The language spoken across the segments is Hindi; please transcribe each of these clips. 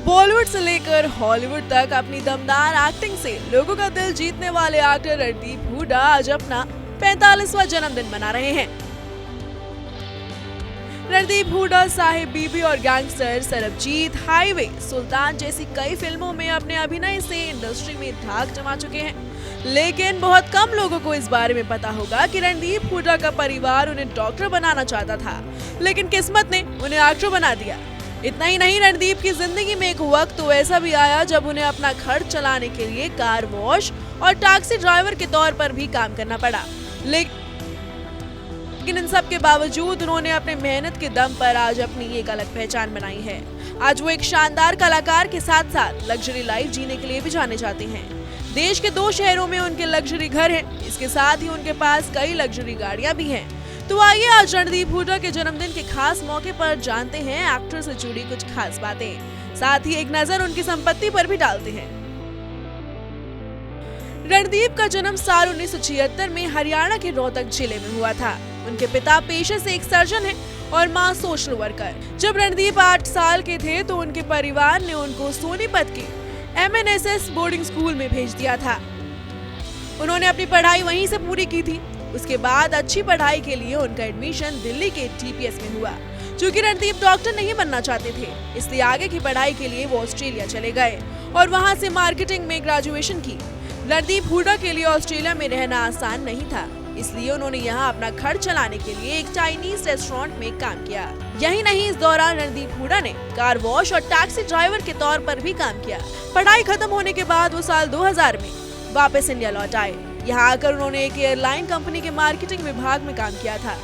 बॉलीवुड से लेकर हॉलीवुड तक अपनी दमदार एक्टिंग से लोगों का दिल जीतने वाले एक्टर रणदीप हुड्डा आज अपना 45वां जन्मदिन मना रहे हैं। रणदीप हुड्डा साहिब बीबी और गैंगस्टर, सरबजीत, हाईवे, सुल्तान जैसी कई फिल्मों में अपने अभिनय से इंडस्ट्री में धाक जमा चुके हैं। लेकिन बहुत कम लोगों को इस बारे में पता होगा कि रणदीप हुड्डा का परिवार उन्हें डॉक्टर बनाना चाहता था, लेकिन किस्मत ने उन्हें एक्टर बना दिया। इतना ही नहीं, रणदीप की जिंदगी में एक वक्त तो ऐसा भी आया जब उन्हें अपना खर्च चलाने के लिए कार वॉश और टैक्सी ड्राइवर के तौर पर भी काम करना पड़ा। लेकिन इन सब के बावजूद उन्होंने अपने मेहनत के दम पर आज अपनी एक अलग पहचान बनाई है। आज वो एक शानदार कलाकार के साथ साथ लग्जरी लाइफ जीने के लिए भी जाने जाते हैं। देश के 2 शहरों में उनके लग्जरी घर हैं। इसके साथ ही उनके पास कई लग्जरी गाड़ियां भी हैं। तो आइए आज रणदीप हुड्डा के जन्मदिन के खास मौके पर जानते हैं एक्टर से जुड़ी कुछ खास बातें। साथ ही एक नजर उनकी संपत्ति पर भी डालते हैं। रणदीप का जन्म साल 1976 में हरियाणा के रोहतक जिले में हुआ था। उनके पिता पेशे से एक सर्जन हैं और मां सोशल वर्कर। जब रणदीप 8 साल के थे तो उनके परिवार ने उनको सोनीपत के MNSS बोर्डिंग स्कूल में भेज दिया था। उन्होंने अपनी पढ़ाई वहीं से पूरी की थी। उसके बाद अच्छी पढ़ाई के लिए उनका एडमिशन दिल्ली के TPS में हुआ। चूंकि रणदीप डॉक्टर नहीं बनना चाहते थे, इसलिए आगे की पढ़ाई के लिए वो ऑस्ट्रेलिया चले गए और वहां से मार्केटिंग में ग्रेजुएशन की। रणदीप हुड्डा के लिए ऑस्ट्रेलिया में रहना आसान नहीं था, इसलिए उन्होंने यहाँ अपना खर्च चलाने के लिए एक चाइनीज रेस्टोरेंट में काम किया। यही नहीं, इस दौरान रणदीप हुड्डा ने कार वॉश और टैक्सी ड्राइवर के तौर पर भी काम किया। पढ़ाई खत्म होने के बाद वो साल 2000 में वापस इंडिया लौट आए। यहाँ आकर उन्होंने एक एयरलाइन कंपनी के मार्केटिंग विभाग में काम किया था।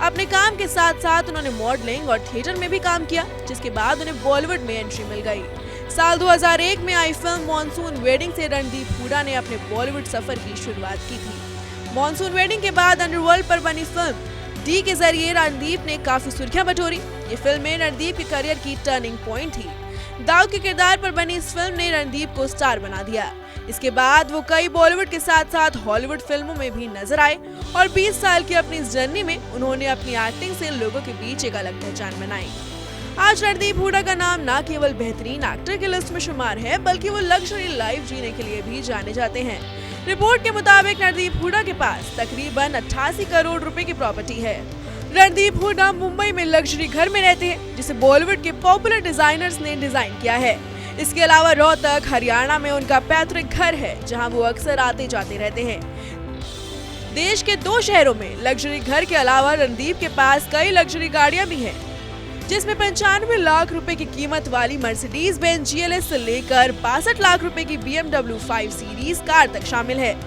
अपने काम के साथ साथ उन्होंने मॉडलिंग और थिएटर में भी काम किया, जिसके बाद उन्हें बॉलीवुड में एंट्री मिल गई। साल 2001 में आई फिल्म मॉनसून वेडिंग से रणदीप हुड्डा ने अपने बॉलीवुड सफर की शुरुआत की थी। मॉनसून वेडिंग के बाद अंडरवर्ल्ड पर बनी फिल्म डी के जरिए रणदीप ने काफी सुर्खियां बटोरी। ये फिल्म रणदीप के करियर की टर्निंग पॉइंट थी। दाऊ के किरदार पर बनी इस फिल्म ने रणदीप को स्टार बना दिया। इसके बाद वो कई बॉलीवुड के साथ साथ हॉलीवुड फिल्मों में भी नजर आए और 20 साल की अपनी इस जर्नी में उन्होंने अपनी एक्टिंग से लोगों के बीच एक अलग पहचान बनाई। आज रणदीप हुड्डा का नाम न केवल बेहतरीन एक्टर की लिस्ट में शुमार है, बल्कि वो लग्जरी लाइफ जीने के लिए भी जाने जाते हैं। रिपोर्ट के मुताबिक रणदीप हुड्डा के पास तकरीबन 88 करोड़ रुपए की प्रॉपर्टी है। रणदीप हुड्डा मुंबई में लग्जरी घर में रहते हैं, जिसे बॉलीवुड के पॉपुलर डिजाइनर्स ने डिजाइन किया है। इसके अलावा रोहतक, हरियाणा में उनका पैतृक घर है, जहां वो अक्सर आते जाते रहते हैं। देश के 2 शहरों में लग्जरी घर के अलावा रणदीप के पास कई लग्जरी गाड़ियां भी हैं, जिसमें 95 लाख रुपए की कीमत वाली मर्सिडीज बेंज GLS से लेकर 62 लाख रुपए की BMW 5 सीरीज कार तक शामिल है।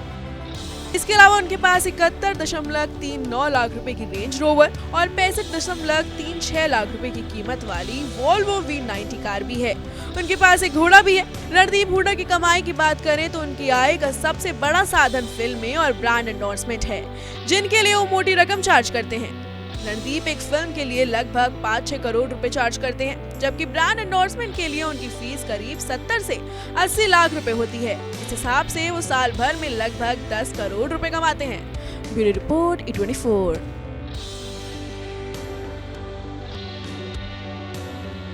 इसके अलावा उनके पास 71.39 लाख रुपए की रेंज रोवर और 65.36 लाख रुपए की कीमत वाली वोल्वो V90 कार भी है। उनके पास एक घोड़ा भी है। रणदीप हुड्डा की कमाई की बात करें तो उनकी आय का सबसे बड़ा साधन फिल्में और ब्रांड एंडोर्समेंट है, जिनके लिए वो मोटी रकम चार्ज करते हैं। रणदीप एक फिल्म के लिए लगभग 5-6 करोड़ रुपए चार्ज करते हैं, जबकि ब्रांड एंडोर्समेंट के लिए उनकी फीस करीब 70 से 80 लाख रुपए होती है। इस हिसाब से वो साल भर में लगभग 10 करोड़ रुपए कमाते हैं। Bureau report E24।